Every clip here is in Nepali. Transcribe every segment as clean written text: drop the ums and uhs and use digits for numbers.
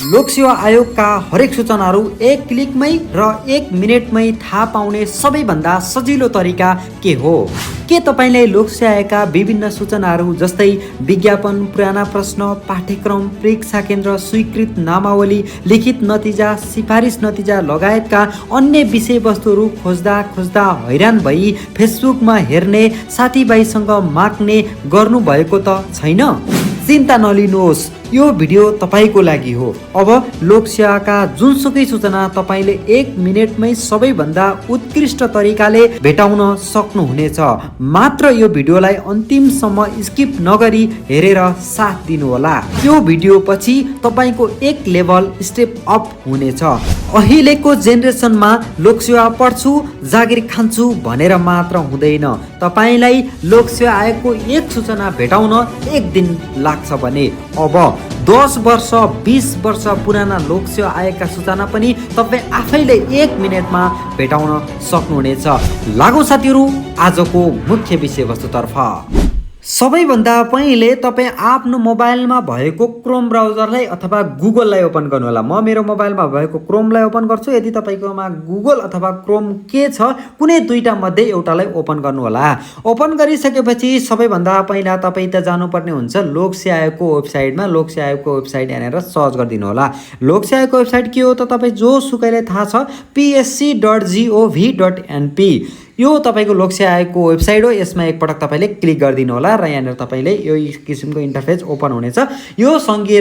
लोकसेवा आयोगका हरेक सूचनाहरू एक क्लिकमै र एक मिनेटमै थाहा पाउने सबैभन्दा सजिलो तरिका के हो? के तपाईँले लोकसेवा आयोगका विभिन्न सूचनाहरू जस्तै विज्ञापन, पुराना प्रश्न, पाठ्यक्रम, परीक्षा केन्द्र, स्वीकृत नामावली, लिखित नतिजा, सिफारिस नतिजा लगायतका अन्य विषयवस्तुहरू खोज्दा खोज्दा हैरान भई फेसबुकमा हेर्ने, साथीभाइसँग माग्ने गर्नुभएको त छैन? चिन्ता नलिनुहोस्, यो भिडियो तपाईँको लागि हो। अब लोकसेवाका जुनसुकै सूचना तपाईँले एक मिनेटमै सबैभन्दा उत्कृष्ट तरिकाले भेटाउन सक्नुहुनेछ। मात्र यो भिडियोलाई अन्तिमसम्म स्किप नगरी हेरेर साथ दिनुहोला। यो भिडियो पछि तपाईँको एक लेभल स्टेप अप हुनेछ। अहिलेको जेनेरेसनमा लोकसेवा पढ्छु, जागिर खान्छु भनेर मात्र हुँदैन। तपाईँलाई लोकसेवा आयोगको एक सूचना भेटाउन एक दिन लाग्छ भने अब 10 वर्ष 20 वर्ष पुराना लोकसेवा आयोगका सूचना पनि तपाईँ आफैले एक मिनेटमा भेटाउन सक्नुहुनेछ। लागौँ साथीहरू आजको मुख्य विषयवस्तुतर्फ। सबैभन्दा पहिले तपाईँ आफ्नो मोबाइलमा भएको क्रोम ब्राउजरलाई अथवा गुगललाई ओपन गर्नुहोला। म मेरो मोबाइलमा भएको क्रोमलाई ओपन गर्छु। यदि तपाईँकोमा गुगल अथवा क्रोम के छ, कुनै दुईटा मध्ये एउटालाई ओपन गर्नुहोला। ओपन गरिसकेपछि सबैभन्दा पहिला तपाईँ त जानुपर्ने हुन्छ लोकसेवा आयोगको वेबसाइटमा। लोकसेवा आयोगको वेबसाइट यहाँनिर सर्च गरिदिनु होला। लोकसेवा आयोगको वेबसाइट के हो त तपाईँ जो सुकैलाई थाहा छ, psc.gov.np यो तपाईँको लोकसेवा आयोगको वेबसाइट हो। यसमा एकपटक तपाईँले क्लिक गरिदिनु होला र यहाँनिर तपाईँले यो किसिमको इन्टरफेस ओपन हुनेछ। यो सङ्घीय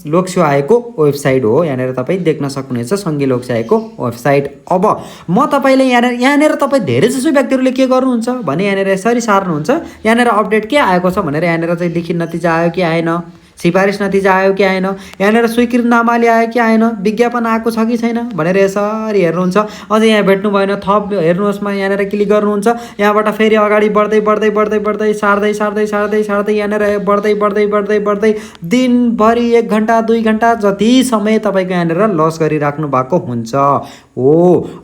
लोकसेवा आयोगको वेबसाइट हो। यहाँनिर तपाईँ देख्न सक्नुहुनेछ सङ्घीय लोकसेवा आयोगको वेबसाइट। अब म तपाईँले यहाँनिर तपाईँ धेरै जसो व्यक्तिहरूले के गर्नुहुन्छ भने यहाँनिर यसरी सार्नुहुन्छ। यहाँनिर अपडेट के आएको छ भनेर यहाँनिर चाहिँ लिखित नतिजा आयो कि आएन, सिफारिस नतिजा आयो कि आएन, यहाँनिर स्वीकृत नामावली आयो कि आएन, विज्ञापन आएको छ कि छैन भनेर यसरी हेर्नुहुन्छ। अझै यहाँ भेट्नु भएन, थप हेर्नुहोस् मा यहाँनिर क्लिक गर्नुहुन्छ। यहाँबाट फेरि अगाडि बढ्दै बढ्दै बढ्दै बढ्दै सार्दै सार्दै सार्दै सार्दै यहाँनिर बढ्दै बढ्दै बढ्दै बढ्दै दिनभरि 1 घन्टा 2 घन्टा जति समय तपाईँको यहाँनिर लस गरिराख्नु भएको हुन्छ। हो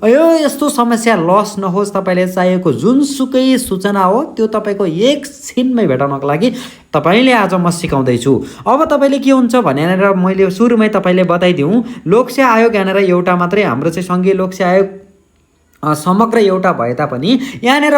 यो यस्तो समस्या लस नहोस्, तपाईँले चाहिएको जुनसुकै सूचना हो त्यो तपाईँको एक छिनमै भेटाउनको लागि तपाईँले आज म सिकाउँदैछु। अब तपाईँले के हुन्छ भने यहाँनिर मैले सुरुमै तपाईँले बताइदिउँ, लोकसेवा आयोग यहाँनिर एउटा मात्रै हाम्रो चाहिँ सङ्घीय लोकसेवा आयोग समग्र एउटा भए तापनि यहाँनिर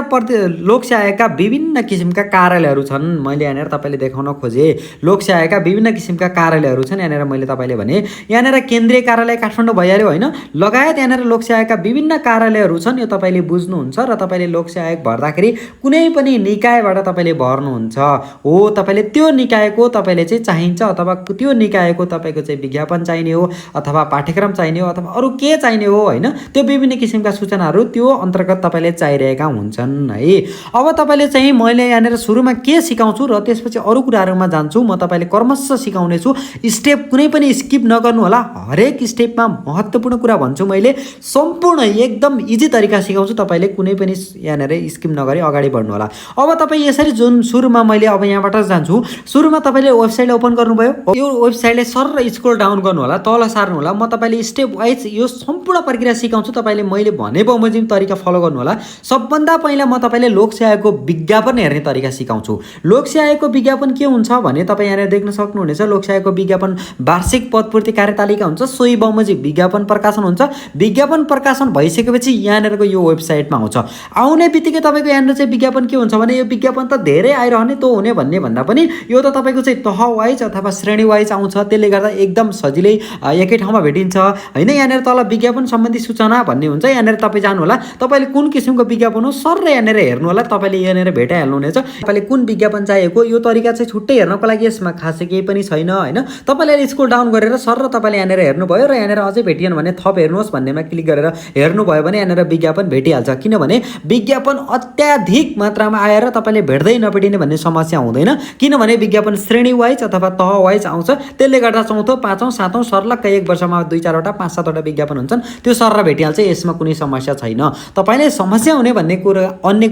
लोकसेवा आयोगका विभिन्न किसिमका कार्यालयहरू छन्। मैले यहाँनिर तपाईँले देखाउन खोजेँ लोकसेवा आयोगका विभिन्न किसिमका कार्यालयहरू छन्। यहाँनिर मैले तपाईँले भने यहाँनिर केन्द्रीय कार्यालय काठमाडौँ भइहाल्यो होइन, लगायत यहाँनिर लोकसेवा आयोगका विभिन्न कार्यालयहरू छन्। यो तपाईँले बुझ्नुहुन्छ र तपाईँले लोकसेवा आयोग भर्दाखेरि कुनै पनि निकायबाट तपाईँले भर्नुहुन्छ हो। तपाईँले त्यो निकायको तपाईँले चाहिँ चाहिन्छ अथवा त्यो निकायको तपाईँको चाहिँ विज्ञापन चाहिने हो अथवा पाठ्यक्रम चाहिने हो अथवा अरू के चाहिने हो होइन, त्यो विभिन्न किसिमका सूचना त्यो अन्तर्गत तपाईँले चाहिरहेका हुन्छन् है। अब तपाईँले चाहिँ मैले यहाँनिर सुरुमा के सिकाउँछु र त्यसपछि अरू कुराहरूमा जान्छु। म तपाईँले क्रमशः सिकाउने छु, स्टेप कुनै पनि स्किप नगर्नु होला। हरेक स्टेपमा महत्त्वपूर्ण कुरा भन्छु मैले, सम्पूर्ण एकदम इजी तरिका सिकाउँछु। तपाईँले कुनै पनि यहाँनिर स्किप नगरी अगाडि बढ्नु होला। अब तपाईँ यसरी जुन सुरुमा मैले अब यहाँबाट जान्छु, सुरुमा तपाईँले वेबसाइट ओपन गर्नुभयो, यो वेबसाइटले सर स्क्रोल डाउन गर्नु होला, तल सार्नु होला। म तपाईँले स्टेप वाइज यो सम्पूर्ण प्रक्रिया सिकाउँछु। तपाईँले मैले भने बमोजिम तरिका फलो गर्नु होला। सबभन्दा पहिला म तपाईँले लोकसेवा आयोगको विज्ञापन हेर्ने तरिका सिकाउँछु। लोकसेवा आयोगको विज्ञापन के हुन्छ भने तपाईँ यहाँनिर देख्न सक्नुहुनेछ, लोकसेवा आयोगको विज्ञापन वार्षिक पदपूर्ति कार्यतालिका हुन्छ, सोही बमोजिम विज्ञापन प्रकाशन हुन्छ। विज्ञापन प्रकाशन भइसकेपछि यहाँनिरको यो वेबसाइटमा आउँछ। आउने बित्तिकै तपाईँको यहाँनिर चाहिँ विज्ञापन के हुन्छ भने यो विज्ञापन त धेरै आइरहने तँ हुने भन्ने भन्दा पनि यो त तपाईँको चाहिँ तह वाइज अथवा श्रेणी वाइज आउँछ। त्यसले गर्दा एकदम सजिलै एकै ठाउँमा भेटिन्छ होइन। यहाँनिर तल विज्ञापन सम्बन्धी सूचना भन्ने हुन्छ। यहाँनिर तपाईँ जानु होला, तपाईँले कुन किसिमको विज्ञापन हो सर यहाँनिर हेर्नु होला। तपाईँले यहाँनिर भेटाइहाल्नुहुनेछ तपाईँले कुन विज्ञापन चाहिएको। यो तरिका चाहिँ छुट्टै हेर्नको लागि यसमा खासै केही पनि छैन होइन। तपाईँले स्क्रोल डाउन गरेर सर तपाईँले यहाँनिर हेर्नुभयो र यहाँनिर अझै भेटिएन भने थप हेर्नुहोस् भन्नेमा क्लिक गरेर हेर्नुभयो भने यहाँनिर विज्ञापन भेटिहाल्छ। किनभने विज्ञापन अत्याधिक मात्रामा आएर तपाईँले भेट्दै नभेटिने भन्ने समस्या हुँदैन। किनभने विज्ञापन श्रेणी वाइज अथवा तह वाइज आउँछ। त्यसले गर्दा चौथो पाँचौँ सातौँ सर्लक्क एक वर्षमा 2-4वटा 5-7वटा विज्ञापन हुन्छन्, त्यो सर भेटिहाल्छ। यसमा कुनै समस्या छैन। तपाईँले समस्या हुने भन्ने कुरा अन्य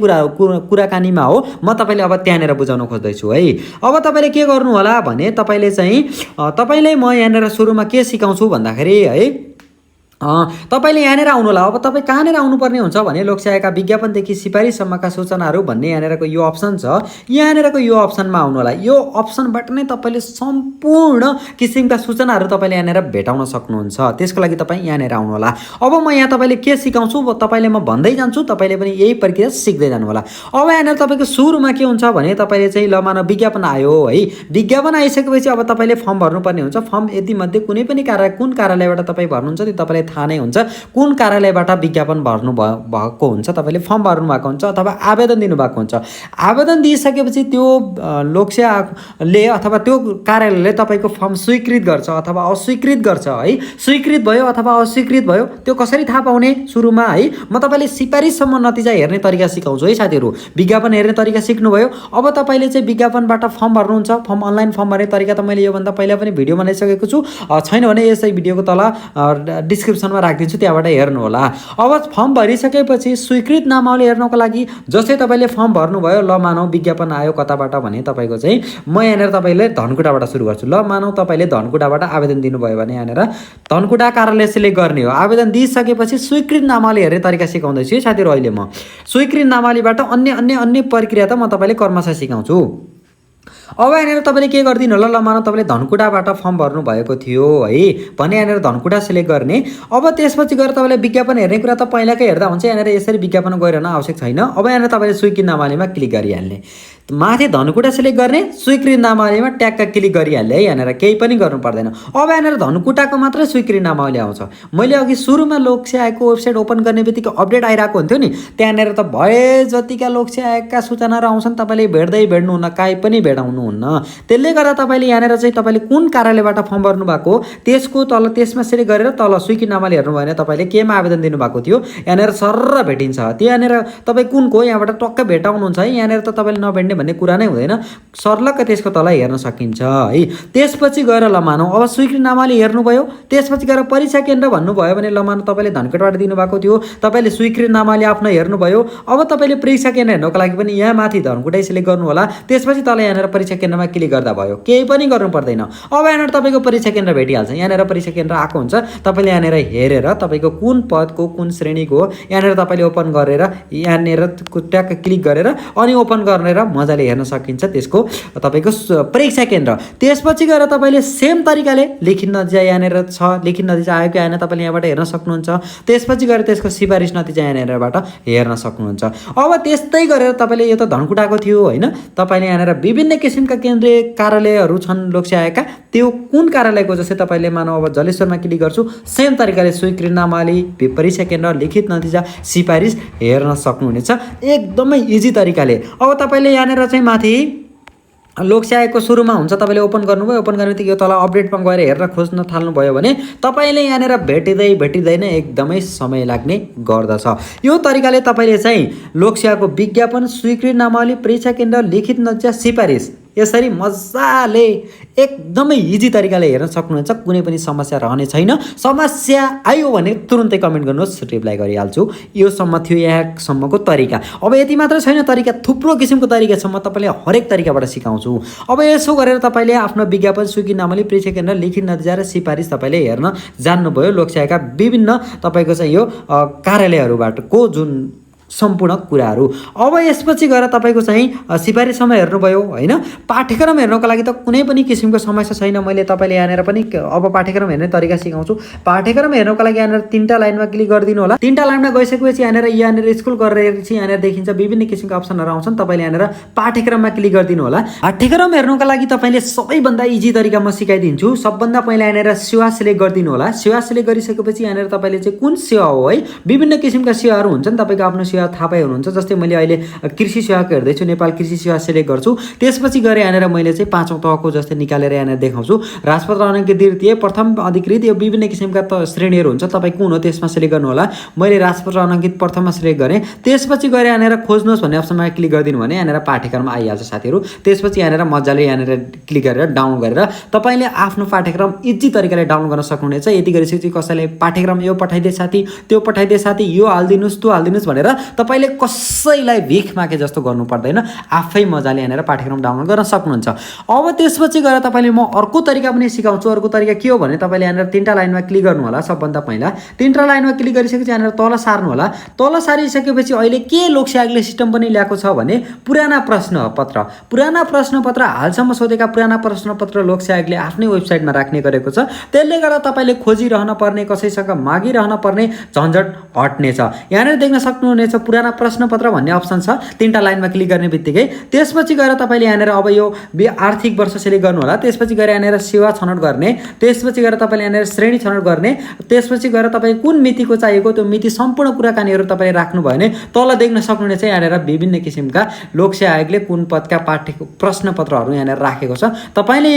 कुराकानीमा हो। म तपाईँले अब त्यहाँनिर बुझाउन खोज्दैछु है। अब तपाईँले के गर्नु होला भने तपाईँले चाहिँ तपाईँलाई म यहाँनिर सुरुमा के सिकाउँछु भन्दाखेरि है, तपाईँले यहाँनिर आउनु होला। अब तपाईँ कहाँनिर आउनुपर्ने हुन्छ भने लोकसेवाका विज्ञापनदेखि सिफारिससम्मका सूचनाहरू भन्ने यहाँनिरको यो अप्सन छ। यहाँनिरको यो अप्सनमा आउनु होला। यो अप्सनबाट नै तपाईँले सम्पूर्ण किसिमका सूचनाहरू तपाईँले यहाँनिर भेटाउन सक्नुहुन्छ। त्यसको लागि तपाईँ यहाँनिर आउनु होला। अब म यहाँ तपाईँले के सिकाउँछु तपाईँले म भन्दै जान्छु, तपाईँले पनि यही प्रक्रिया सिक्दै जानु होला। अब यहाँनिर तपाईँको सुरुमा के हुन्छ भने तपाईँले चाहिँ ल मानव विज्ञापन आयो है। विज्ञापन आइसकेपछि अब तपाईँले फर्म भर्नुपर्ने हुन्छ। फर्म यतिमध्ये कुनै पनि कुन कार्यालयबाट तपाईँ भर्नुहुन्छ त्यो तपाईँलाई थाहा नै हुन्छ। कुन कार्यालयबाट विज्ञापन भर्नु भएको हुन्छ, तपाईँले फर्म भर्नु भएको हुन्छ अथवा आवेदन दिनुभएको हुन्छ। आवेदन दिइसकेपछि त्यो लोकसेवाले अथवा त्यो कार्यालयले तपाईँको फर्म स्वीकृत गर्छ अथवा अस्वीकृत गर्छ है। स्वीकृत भयो अथवा अस्वीकृत भयो त्यो कसरी थाहा पाउने सुरुमा है, म तपाईँले सिफारिससम्म नतिजा हेर्ने तरिका सिकाउँछु है साथीहरू। विज्ञापन हेर्ने तरिका सिक्नुभयो। अब तपाईँले चाहिँ विज्ञापनबाट फर्म भर्नुहुन्छ। फर्म अनलाइन फर्म भर्ने तरिका त मैले योभन्दा पहिला पनि भिडियो बनाइसकेको छु। छैन भने यसै भिडियोको तल डिस्क्रिप्सनमा राखिदिन्छु, त्यहाँबाट हेर्नु होला। अब फर्म भरिसकेपछि स्वीकृत नामावली हेर्नको लागि जस्तै तपाईँले फर्म भर्नुभयो, ल मानौ विज्ञापन आयो कताबाट भने तपाईँको चाहिँ म यहाँनिर तपाईँले धनकुटाबाट सुरु गर्छु। ल मानौ तपाईँले धनकुटाबाट आवेदन दिनुभयो भने यहाँनिर धनकुटा कार्यालय सिलेक्ट गर्ने हो। आवेदन दिइसकेपछि स्वीकृत नामावली हेर्ने तरिका सिकाउँदैछु है साथीहरू। अहिले म स्वीकृत नामावलीबाट अन्य प्रक्रिया त म तपाईँले क्रमशः सिकाउँछु। अब यहाँनिर तपाईँले के गरिदिनु होला, ल मानौ तपाईँले धनकुटाबाट फर्म भर्नु भएको थियो है भने यहाँनिर धनकुटा सिलेक्ट गर्ने। अब त्यसपछि गएर तपाईँले विज्ञापन हेर्ने कुरा त पहिलाकै हेर्दा हुन्छ। यहाँनिर यसरी विज्ञापन गइरहन आवश्यक छैन। अब यहाँनिर तपाईँले स्वीकृत नामावलीमा क्लिक गरिहाल्ने। माथि धनकुटा सिलेक्ट गर्ने, स्वीकृत नामावलीमा ट्याक्क क्लिक गरिहाल्ने है। यहाँनिर केही पनि गर्नु पर्दैन। अब यहाँनिर धनकुटाको मात्रै स्वीकृत नामावली आउँछ। मैले अघि सुरुमा लोकसेवाको वेबसाइट ओपन गर्ने बित्तिकै अपडेट आइरहेको हुन्थ्यो नि, त्यहाँनिर त भए जतिका लोकसेवाका सूचनाहरू आउँछन् तपाईँले भेट्नुहुन्न, काहीँ पनि भेटाउनुहुन्न। त्यसले गर्दा तपाईँले यहाँनिर चाहिँ तपाईँले कुन कार्यालयबाट फर्म भर्नु भएको त्यसको तल त्यसमा सिलेक्ट गरेर तल स्वीकृत नामावली हेर्नु भयो भने तपाईँले केमा आवेदन दिनुभएको थियो यहाँनिर सर्र भेटिन्छ। त्यहाँनिर तपाईँ कुनको यहाँबाट टक्क भेटाउनुहुन्छ है। यहाँनिर त तपाईँले नभेट्ने भन्ने कुरा नै हुँदैन, सर्लक्क त्यसको तल हेर्न सकिन्छ है। त्यसपछि गएर ल मानौ अब स्वीकृत नामावली हेर्नुभयो, त्यसपछि गएर परीक्षा केन्द्र भन्नुभयो भने ल मानौ तपाईँले धनकुटाबाट दिनुभएको थियो, तपाईँले स्वीकृत नामावली आफ्नो हेर्नुभयो। अब तपाईँले परीक्षा केन्द्र हेर्नको लागि पनि यहाँ माथि धनकुटै सिलेक्ट गर्नु होला। त्यसपछि तल यहाँनिर परीक्षा केन्द्रमा क्लिक गर्दा भयो, केही पनि गर्नु पर्दैन। अब यहाँनिर तपाईँको परीक्षा केन्द्र भेटिहाल्छ। यहाँनिर परीक्षा केन्द्र आएको हुन्छ। तपाईँले यहाँनिर हेरेर तपाईँको कुन पदको कुन श्रेणीको हो यहाँनिर तपाईँले ओपन गरेर यहाँनिर ट्याक्क क्लिक गरेर अनि ओपन गरेर मजाले हेर्न सकिन्छ त्यसको तपाईँको परीक्षा केन्द्र। त्यसपछि गएर तपाईँले सेम तरिकाले लिखित नतिजा यहाँनिर छ, लिखित नतिजा आयो कि आएन तपाईँले यहाँबाट हेर्न सक्नुहुन्छ। त्यसपछि गएर त्यसको सिफारिस नतिजा यहाँनिरबाट हेर्न सक्नुहुन्छ। अब त्यस्तै गरेर तपाईँले यो त धनकुटाको थियो होइन, तपाईँले यहाँनिर विभिन्न किसिमका केन्द्रीय कार्यालयहरू छन् लोकसेवाका, त्यो कुन कार्यालयको जस्तै तपाईँले मानौ अब जलेश्वरमा क्लिक गर्छु, सेम तरिकाले स्वीकृत नामावली, परीक्षा केन्द्र, लिखित नतिजा, सिफारिस हेर्न सक्नुहुनेछ एकदमै इजी तरिकाले। अब तपाईँले यहाँनिर चाहिँ माथि लोकसेवाको सुरुमा हुन्छ, तपाईँले ओपन गर्नुभयो, ओपन गर्ने बित्तिकै यो तल अपडेटमा गएर हेरेर खोज्न थाल्नुभयो भने तपाईँले यहाँनिर भेटिँदैन एकदमै समय लाग्ने गर्दछ। यो तरिकाले तपाईँले चाहिँ लोकसेवाको विज्ञापन, स्वीकृत नामावली, परीक्षा केन्द्र, लिखित नतिजा, सिफारिस यसरी मजाले एकदमै इजी तरिकाले हेर्न सक्नुहुन्छ। कुनै पनि समस्या रहने छैन। समस्या आयो भने तुरुन्तै कमेन्ट गर्नुहोस्, रिप्लाई गरिहाल्छु। योसम्म थियो यहाँसम्मको तरिका। अब यति मात्र छैन, तरिका थुप्रो किसिमको तरिका छ, म तपाईँले हरेक तरिकाबाट सिकाउँछु। अब यसो गरेर तपाईँले आफ्नो विज्ञापन, स्वीकृत नामावली, परीक्षा केन्द्र, लिखित नतिजा र सिफारिस तपाईँले हेर्न जान्नुभयो लोकसेवाका विभिन्न तपाईँको चाहिँ यो कार्यालयहरूबाटको जुन सम्पूर्ण कुराहरू। अब यसपछि गएर तपाईँको चाहिँ सिफारिससम्म हेर्नुभयो होइन। पाठ्यक्रम हेर्नको लागि त कुनै पनि किसिमको समस्या छैन। मैले तपाईँले यहाँनिर पनि अब पाठ्यक्रम हेर्ने तरिका सिकाउँछु। पाठ्यक्रम हेर्नको लागि यहाँनिर 3टा लाइनमा क्लिक गरिदिनु होला। 3टा लाइनमा गइसकेपछि यहाँनिर स्कुल गरेर यहाँनिर देखिन्छ विभिन्न किसिमका अप्सनहरू आउँछन्। तपाईँले यहाँनिर पाठ्यक्रममा क्लिक गरिदिनु होला। पाठ्यक्रम हेर्नको लागि तपाईँले सबैभन्दा इजी तरिका म सिकाइदिन्छु। सबभन्दा पहिला यहाँनिर सेवा सिलेक्ट गरिदिनु होला। सेवा सिलेक्ट गरिसकेपछि यहाँनिर तपाईँले चाहिँ कुन सेवा हो है, विभिन्न किसिमका सेवाहरू हुन्छन्, तपाईँको आफ्नो सेवा थाहा पाइ हुनुहुन्छ। जस्तै मैले अहिले कृषि सेवाको हेर्दैछु, नेपाल कृषि सेवा सिलेक्ट गर्छु। त्यसपछि गएर यहाँनिर मैले चाहिँ 5औं तहको जस्तै निकालेर यहाँनिर देखाउँछु। राजपत्र अनाङ्कित द्वितीय, प्रथम अधिकृत, यो विभिन्न किसिमका श्रेणीहरू हुन्छ। तपाईँ कुन हो त्यसमा सिलेक्ट गर्नु होला। मैले राजपत्र अनाङ्कित प्रथममा सिलेक्ट गरेँ। त्यसपछि गएर यहाँनिर खोज्नुहोस् भन्ने अप्सनमा क्लिक गरिदिनु भने यहाँनिर पाठ्यक्रम आइहाल्छ साथीहरू। त्यसपछि यहाँनिर मजाले यहाँनिर क्लिक गरेर डाउनलोड गरेर तपाईँले आफ्नो पाठ्यक्रम इजी तरिकाले डाउनलोड गर्न सक्नुहुनेछ। यति गरिसकेपछि कसैले पाठ्यक्रम यो पठाइदिए साथी, त्यो पठाइदिए साथी, यो हालिदिनुहोस्, त्यो हालिदिनुहोस् भनेर तपाईँले कसैलाई भिख मागे जस्तो गर्नु पर्दैन, आफै मजाले यहाँनिर पाठ्यक्रम डाउनलोड गर्न सक्नुहुन्छ। अब त्यसपछि गएर तपाईँले म अर्को तरिका पनि सिकाउँछु। अर्को तरिका के हो भने तपाईँले यहाँनिर 3टा लाइनमा क्लिक गर्नु होला। सबभन्दा पहिला 3टा लाइनमा क्लिक गरिसकेपछि यहाँनिर तल सार्नु होला। तल सारिसकेपछि अहिले के लोकसेवा आयोगले सिस्टम पनि ल्याएको छ भने पुराना प्रश्नपत्र हालसम्म सोधेका पुराना प्रश्नपत्र लोकसेवा आयोगले आफ्नै वेबसाइटमा राख्ने गरेको छ। त्यसले गर्दा तपाईँले खोजिरहन पर्ने, कसैसँग मागिरहन पर्ने झन्झट हट्नेछ। यहाँनिर देख्न सक्नुहुनेछ पुराना प्रश्नपत्र भन्ने अप्सन छ। 3टा लाइनमा क्लिक गर्ने बित्तिकै त्यसपछि गएर तपाईँले यहाँनिर अब यो आर्थिक वर्ष सेलेक्ट गर्नु होला। त्यसपछि गएर यहाँनिर सेवा छनौट गर्ने, त्यसपछि गएर तपाईँले यहाँनिर श्रेणी छनौट गर्ने, त्यसपछि गएर तपाईँ कुन मितिको चाहिएको त्यो मिति सम्पूर्ण कुराकानीहरू तपाईँले राख्नुभयो भने तल देख्न सक्नुहुनेछ यहाँनिर विभिन्न किसिमका लोकसेवा आयोगले कुन पदका प्रश्नपत्रहरू यहाँनिर राखेको छ। तपाईँले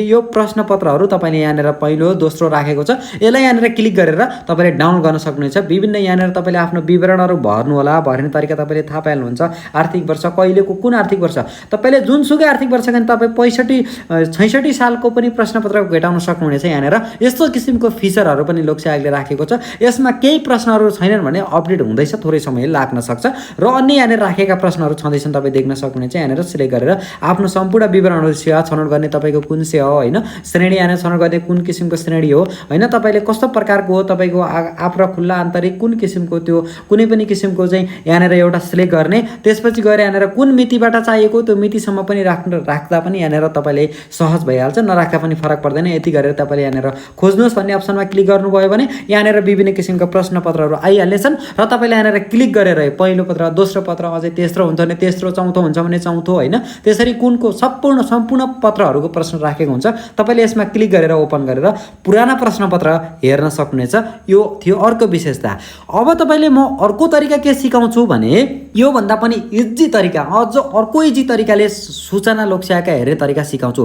यो प्रश्नपत्रहरू तपाईँले यहाँनिर पहिलो दोस्रो राखेको छ। यसलाई यहाँनिर क्लिक गरेर तपाईँले डाउनलोड गर्न सक्नुहुन्छ। विभिन्न यहाँनिर तपाईँले आफ्नो विवरणहरू भर्नु होला। भर्ने तरिका तपाईँले थाहा पाइहाल्नुहुन्छ। आर्थिक वर्ष कहिलेको कुन आर्थिक वर्ष, तपाईँले जुनसुकै आर्थिक वर्ष भने तपाईँ 65-66 सालको पनि प्रश्नपत्र भेटाउन सक्नुहुनेछ। यहाँनिर यस्तो किसिमको फिचरहरू पनि लोकसेवा आयोगले राखेको छ। यसमा केही प्रश्नहरू छैनन् भने अपडेट हुँदैछ, थोरै समय लाग्न सक्छ र अन्य यहाँनिर राखेका प्रश्नहरू छँदैछन् तपाईँ देख्न सक्नुहुनेछ। यहाँनिर सिलेक्ट गरेर आफ्नो सम्पूर्ण विवरणहरू, सेवा छनौट गर्ने तपाईँको कुन सेवा हो होइन, श्रेणी यहाँनिर छनौट गर्ने कुन किसिमको श्रेणी हो होइन, तपाईँले कस्तो प्रकारको हो, तपाईँको आफ्नो खुल्ला आन्तरिक कुन किसिमको त्यो कुनै पनि किसिमको चाहिँ यहाँनिर एउटा सिलेक्ट गर्ने। त्यसपछि गएर यहाँनिर कुन मितिबाट चाहिएको त्यो मितिसम्म पनि राख्दा पनि यहाँनिर तपाईँले सहज भइहाल्छ, नराख्दा पनि फरक पर्दैन। यति गरेर तपाईँले यहाँनिर खोज्नुहोस् भन्ने अप्सनमा क्लिक गर्नुभयो भने यहाँनिर विभिन्न किसिमका प्रश्नपत्रहरू आइहाल्नेछन् र तपाईँले यहाँनिर क्लिक गरेर पहिलो पत्र, दोस्रो पत्र, अझै तेस्रो हुन्छ भने तेस्रो, चौथो हुन्छ भने चौथो होइन, त्यसरी कुनको सम्पूर्ण पत्रहरूको प्रश्न राखेको हुन्छ। तपाईँले यसमा क्लिक गरेर ओपन गरेर पुराना प्रश्नपत्र हेर्न सक्नुहुनेछ। यो थियो अर्को विशेषता। अब तपाईँले म अर्को तरिका के सिकाउँछु भने योभन्दा पनि इजी तरिका, अझ अर्को इजी तरिकाले सूचना लोकसेवाका हेर्ने तरिका सिकाउँछु।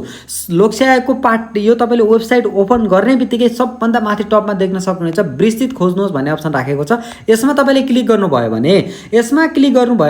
लोकसेवाको पार्ट यो तपाईँले वेबसाइट ओपन गर्ने बित्तिकै सबभन्दा माथि टपमा देख्न सक्नुहुनेछ विस्तृत खोज्नुहोस् भन्ने अप्सन राखेको छ। यसमा तपाईँले क्लिक गर्नुभयो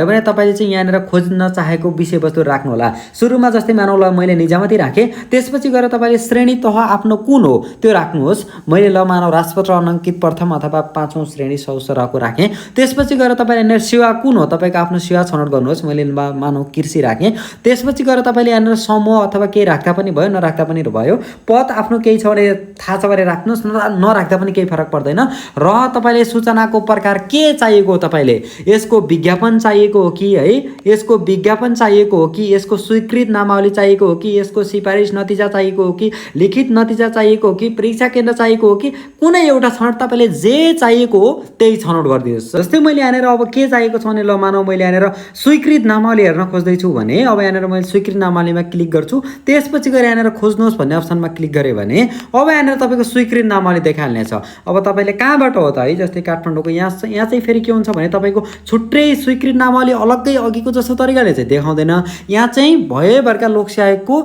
भने तपाईँले चाहिँ यहाँनिर खोज्न चाहेको विषयवस्तु राख्नु होला। सुरुमा जस्तै मानौँ ल मैले निजामती राखेँ, त्यसपछि गएर तपाईँले श्रेणी तह आफ्नो कुन हो त्यो राख्नुहोस्। मैले ल मानव राजपत्र अनङ्कित प्रथम अथवा 5औं श्रेणी सौसराको राखेँ। त्यसपछि गएर तपाईँले यहाँनिर सेवा कुन हो तपाईँको आफ्नो सेवा छनौट गर्नुहोस्। मैले मानव कृषि राखेँ। त्यसपछि गएर तपाईँले यहाँनिर समूह अथवा केही राख्दा पनि भयो, नराख्दा पनि भयो। पद आफ्नो केही छ भने थाहा छ भने राख्नुहोस्, नराख्दा पनि केही फरक पर्दैन। र तपाईँले सूचनाको प्रकार के चाहिएको हो, तपाईँले यसको विज्ञापन चाहिएको हो कि है, यसको विज्ञापन चाहिएको हो कि, यसको स्वीकृत नामावली चाहिएको हो कि, यसको सिफारिस नतिजा चाहिएको हो कि, लिखित नतिजा चाहिएको हो कि, परीक्षा केन्द्र चाहिएको हो कि, कुनै एउटा छनौट तपाईँले जे चाहिएको हो त्यही छनौट गरिदिनुहोस्। जस्तै मैले यहाँनिर अब के चाहिएको छ भने ल मानौ मैले यहाँनिर स्वीकृत नामावली हेर्न खोज्दैछु भने अब यहाँनिर मैले स्वीकृत नामावलीमा क्लिक गर्छु। त्यसपछि गएर यहाँनिर खोज्नुहोस् भन्ने अप्सनमा क्लिक गरेँ भने अब यहाँनिर तपाईँको स्वीकृत नामावली देखाइहाल्नेछ। अब तपाईँले कहाँबाट हो त है, जस्तै काठमाडौँको यहाँ चाहिँ फेरि के हुन्छ भने तपाईँको छुट्टै स्वीकृत नामावली अलग्गै अघिको जस्तो तरिकाले चाहिँ देखाउँदैन। यहाँ चाहिँ भएभरका लोकसेवा आयोगको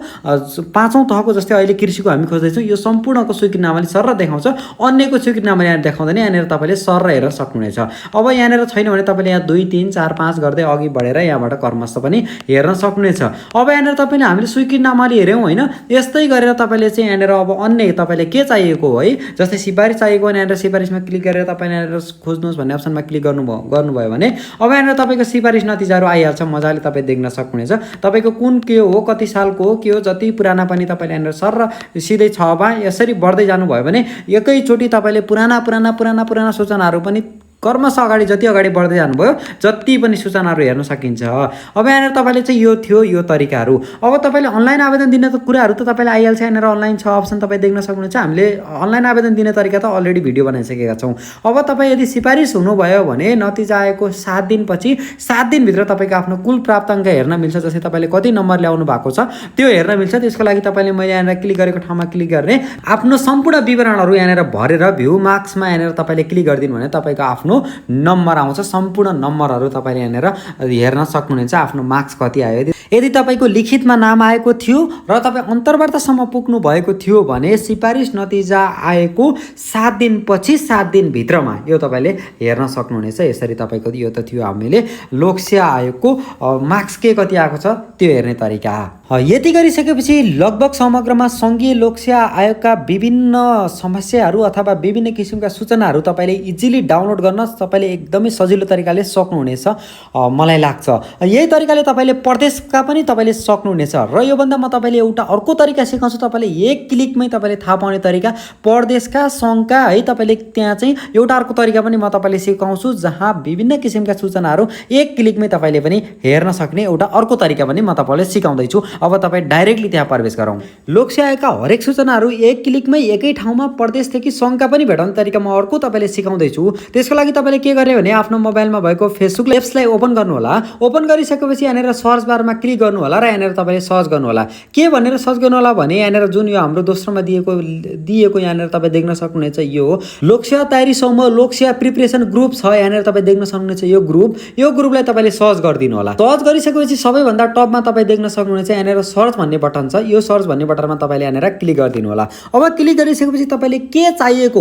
5औं तहको जस्तै अहिले कृषिको हामी खोज्दैछौँ, यो सम्पूर्णको स्वीकृत नामावली सर देखाउँछ। अन्यको स्वीकृत नामावली यहाँ देखाउँदैन। यहाँनिर तपाईँले सर हेरेर सक्नुहुनेछ। अब यहाँनिर छैन भने तपाईँले यहाँ 2, 3, 4, 5 गर्दै अघि बढेर यहाँबाट कर्मस्थ पनि हेर्न सक्नुहुनेछ। अब यहाँनिर तपाईँले हामीले स्वीकृत नामावली हेऱ्यौँ होइन, यस्तै गरेर तपाईँले चाहिँ यहाँनिर अब अन्य तपाईँले के चाहिएको हो है, जस्तै सिफारिस चाहिएको भने यहाँनिर सिफारिसमा क्लिक गरेर तपाईँले यहाँनिर खोज्नुहोस् भन्ने अप्सनमा क्लिक गर्नुभयो भने अब यहाँनिर तपाईँको सिफारिस नतिजाहरू आइहाल्छ। मजाले तपाईँ देख्न सक्नुहुनेछ तपाईँको कुन के हो, कति सालको हो, के हो, जति पुराना पनि तपाईँले यहाँनिर सर सिधै छ बा यसरी बढ्दै जानुभयो भने एकैचोटि तपाईँले पुराना सूचनाहरू पनि कर्मश अगाडि जति अगाडि बढ्दै जानुभयो जति पनि सूचनाहरू हेर्न सकिन्छ। अब यहाँनिर तपाईँले चाहिँ यो थियो यो तरिकाहरू। अब तपाईँले अनलाइन आवेदन दिने कुराहरू त तपाईँले आइहाल्छ। यहाँनिर अनलाइन छ अप्सन तपाईँ देख्न सक्नुहुन्छ। हामीले अनलाइन आवेदन दिने तरिका त अलरेडी भिडियो बनाइसकेका छौँ। अब तपाईँ यदि सिफारिस हुनुभयो भने नतिजा आएको 7 दिनपछि 7 दिनभित्र तपाईँको आफ्नो कुल प्राप्ताङ्क हेर्न मिल्छ। जस्तै तपाईँले कति नम्बर ल्याउनु भएको छ त्यो हेर्न मिल्छ। त्यसको लागि तपाईँले मैले यहाँनिर क्लिक गरेको ठाउँमा क्लिक गर्ने आफ्नो सम्पूर्ण विवरणहरू यहाँनिर भरेर भ्यू मार्क्समा यहाँनिर तपाईँले क्लिक गरिदिनु भने तपाईँको आफ्नो नम्बर आउँछ। सम्पूर्ण नम्बरहरू तपाईँले यहाँनिर हेर्न सक्नुहुन्छ आफ्नो मार्क्स कति आयो। यदि तपाईँको लिखितमा नाम आएको थियो र तपाईँ अन्तर्वार्तासम्म पुग्नु भएको थियो भने सिफारिस नतिजा आएको 7 दिनपछि 7 दिनभित्रमा यो तपाईँले हेर्न सक्नुहुनेछ। यसरी तपाईँको यो त थियो हामीले लोकसेवा आयोगको मार्क्स के कति आएको छ त्यो हेर्ने तरिका। यति गरिसकेपछि लगभग समग्रमा सङ्घीय लोकसेवा आयोगका विभिन्न समस्याहरू अथवा विभिन्न किसिमका सूचनाहरू तपाईँले इजिली डाउनलोड गर्न तपाईँले एकदमै सजिलो तरिकाले सक्नुहुनेछ मलाई लाग्छ। यही तरिकाले तपाईँले प्रदेशका पनि तपाईँले सक्नुहुनेछ र योभन्दा म तपाईँले एउटा अर्को तरिका सिकाउँछु। तपाईँले एक क्लिकमै तपाईँले थाहा पाउने तरिका प्रदेशका सङ्घका है तपाईँले त्यहाँ चाहिँ एउटा अर्को तरिका पनि म तपाईँले सिकाउँछु जहाँ विभिन्न किसिमका सूचनाहरू एक क्लिकमै तपाईँले पनि हेर्न सक्ने एउटा अर्को तरिका पनि म तपाईँलाई सिकाउँदैछु। अब तपाईँ डाइरेक्टली त्यहाँ प्रवेश गरौँ। लोकसेवा आयोगका हरेक सूचनाहरू एक क्लिकमै एकै ठाउँमा प्रदेशदेखि सङ्घका पनि भेटाउने तरिका म अर्को तपाईँले सिकाउँदैछु। त्यसको लागि तपाईँले के गर्ने भने आफ्नो मोबाइलमा भएको फेसबुक एप्सलाई ओपन गर्नु होला। ओपन गरिसकेपछि यहाँनिर सर्च बारमा क्लिक गर्नु होला र यहाँनिर तपाईँले सर्च गर्नु होला। के भनेर सर्च गर्नु होला भने यहाँनिर जुन यो हाम्रो दोस्रोमा दिएको यहाँनिर तपाईँ देख्न सक्नुहुनेछ यो हो लोकसेवा तयारी समूह लोकसेवा प्रिपरेसन ग्रुप छ। यहाँनिर तपाईँ देख्न सक्नुहुनेछ यो ग्रुपलाई तपाईँले सर्च गरिदिनु होला। सर्च गरिसकेपछि सबैभन्दा टपमा तपाईँ देख्न सक्नुहुनेछ यहाँनिर सर्च भन्ने बटन छ। यो सर्च भन्ने बटनमा तपाईँले यहाँनिर क्लिक गरिदिनु होला। अब क्लिक गरिसकेपछि तपाईँले के चाहिएको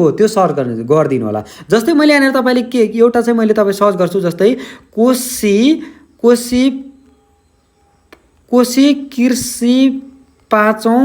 हो त्यो सर्च गरिदिनु होला। जस्तै मैले यहाँनिर तपाईँले एउटा चाहिँ मैले तपाईँ सर्च गर्छु। जस्तै कोशी कृषि पाँचौँ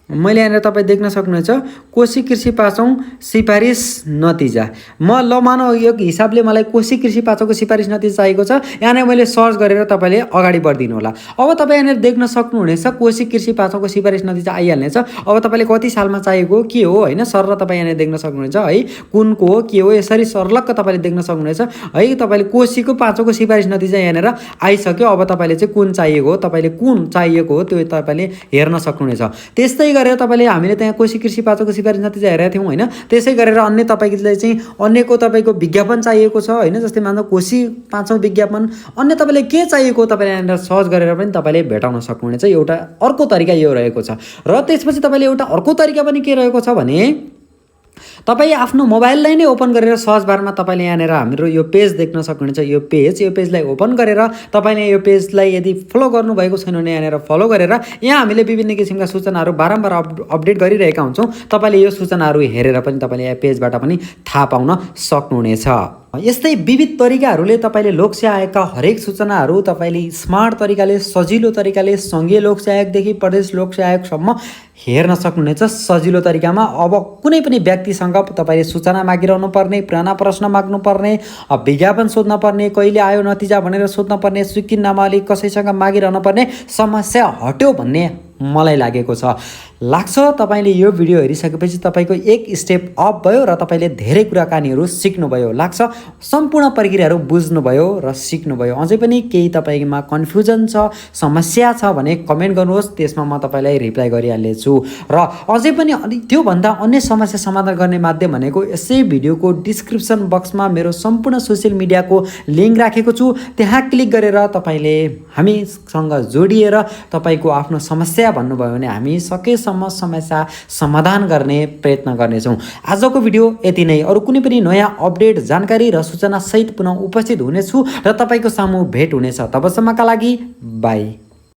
मैले यहाँनिर तपाईँ देख्न सक्नुहुन्छ कोशी कृषि पाँचौँ सिफारिस नतिजा। ल मानौ यो हिसाबले मलाई कोशी कृषि पाँचौँको सिफारिस नतिजा चाहिएको छ। यहाँनिर मैले सर्च गरेर तपाईँले अगाडि बढिदिनु होला। अब तपाईँ यहाँनिर देख्न सक्नुहुनेछ कोशी कृषि पाँचौँको सिफारिस नतिजा आइहाल्नेछ। अब तपाईँले कति सालमा चाहिएको के हो होइन सर तपाईँ यहाँनिर देख्न सक्नुहुनेछ है कुनको हो के हो यसरी सर्लक्क तपाईँले देख्न सक्नुहुनेछ है। तपाईँले कोशीको पाँचौँको सिफारिस नतिजा यहाँनिर आइसक्यो। अब तपाईँले चाहिँ कुन चाहिएको हो तपाईँले कुन चाहिएको हो त्यो तपाईँले हेर्न सक्नुहुनेछ। त्यस्तै गरेर तपाईँले हामीले त्यहाँ कोशी कृषि पाँचौँको सिफारिस नतिजा हेरेका थियौँ होइन। त्यसै गरेर अन्य तपाईँले चाहिँ अन्यको तपाईँको विज्ञापन चाहिएको छ होइन। जस्तै मान्दा कोशी पाँचौँ विज्ञापन अन्य तपाईँले के चाहिएको तपाईँले यहाँनिर सर्च गरेर पनि तपाईँले भेटाउन सक्नुहुनेछ। एउटा अर्को तरिका यो रहेको छ। र त्यसपछि तपाईँले एउटा अर्को तरिका पनि के रहेको छ भने तपाईँ आफ्नो मोबाइललाई नै ओपन गरेर सर्च बारमा तपाईँले यहाँनिर हाम्रो यो पेज देख्न सक्नुहुनेछ। यो पेजलाई ओपन गरेर तपाईँले यो पेजलाई यदि फलो गर्नुभएको छैन भने यहाँनिर फलो गरेर यहाँ हामीले विभिन्न किसिमका सूचनाहरू बारम्बार अपडेट गरिरहेका हुन्छौँ। तपाईँले यो सूचनाहरू हेरेर पनि तपाईँले यहाँ पेजबाट पनि थाहा पाउन सक्नुहुनेछ। यस्तै विविध तरिकाहरूले तपाईँले लोकसेवा आयोगका हरेक सूचनाहरू तपाईँले स्मार्ट तरिकाले सजिलो तरिकाले सङ्घीय लोकसेवा आयोगदेखि प्रदेश लोकसेवा आयोगसम्म हेर्न सक्नुहुनेछ सजिलो तरिकामा। अब कुनै पनि व्यक्तिसँग तपाईँले सूचना मागिरहनु पर्ने, पुराना प्रश्न माग्नु पर्ने, विज्ञापन सोध्न पर्ने, कहिले आयो नतिजा भनेर सोध्न पर्ने, स्वीकृतनामाले कसैसँग मागिरहनु पर्ने समस्या हट्यो भन्ने मलाई लागेको छ। लाग्छ तपाईँले यो भिडियो हेरिसकेपछि तपाईँको एक स्टेप अप भयो र तपाईँले धेरै कुराकानीहरू सिक्नुभयो। लाग्छ सम्पूर्ण प्रक्रियाहरू बुझ्नुभयो र सिक्नुभयो। अझै पनि केही तपाईँमा कन्फ्युजन छ समस्या छ भने कमेन्ट गर्नुहोस्, त्यसमा म तपाईँलाई रिप्लाई गरिहाल्नेछु। र अझै पनि त्योभन्दा अन्य समस्या समाधान गर्ने माध्यम भनेको यसै भिडियोको डिस्क्रिप्सन बक्समा मेरो सम्पूर्ण सोसियल मिडियाको लिङ्क राखेको छु। त्यहाँ क्लिक गरेर तपाईँले हामीसँग जोडिएर तपाईँको आफ्नो समस्या भन्नुभयो भने हामी सकेसम्म समस्या समाधान गर्ने प्रयत्न गर्नेछौँ। आजको भिडियो यति नै। अरू कुनै पनि नयाँ अपडेट जानकारी र सूचना सहित पुनः उपस्थित हुनेछु र तपाईँको सामु भेट हुनेछ। तबसम्मका लागि बाई।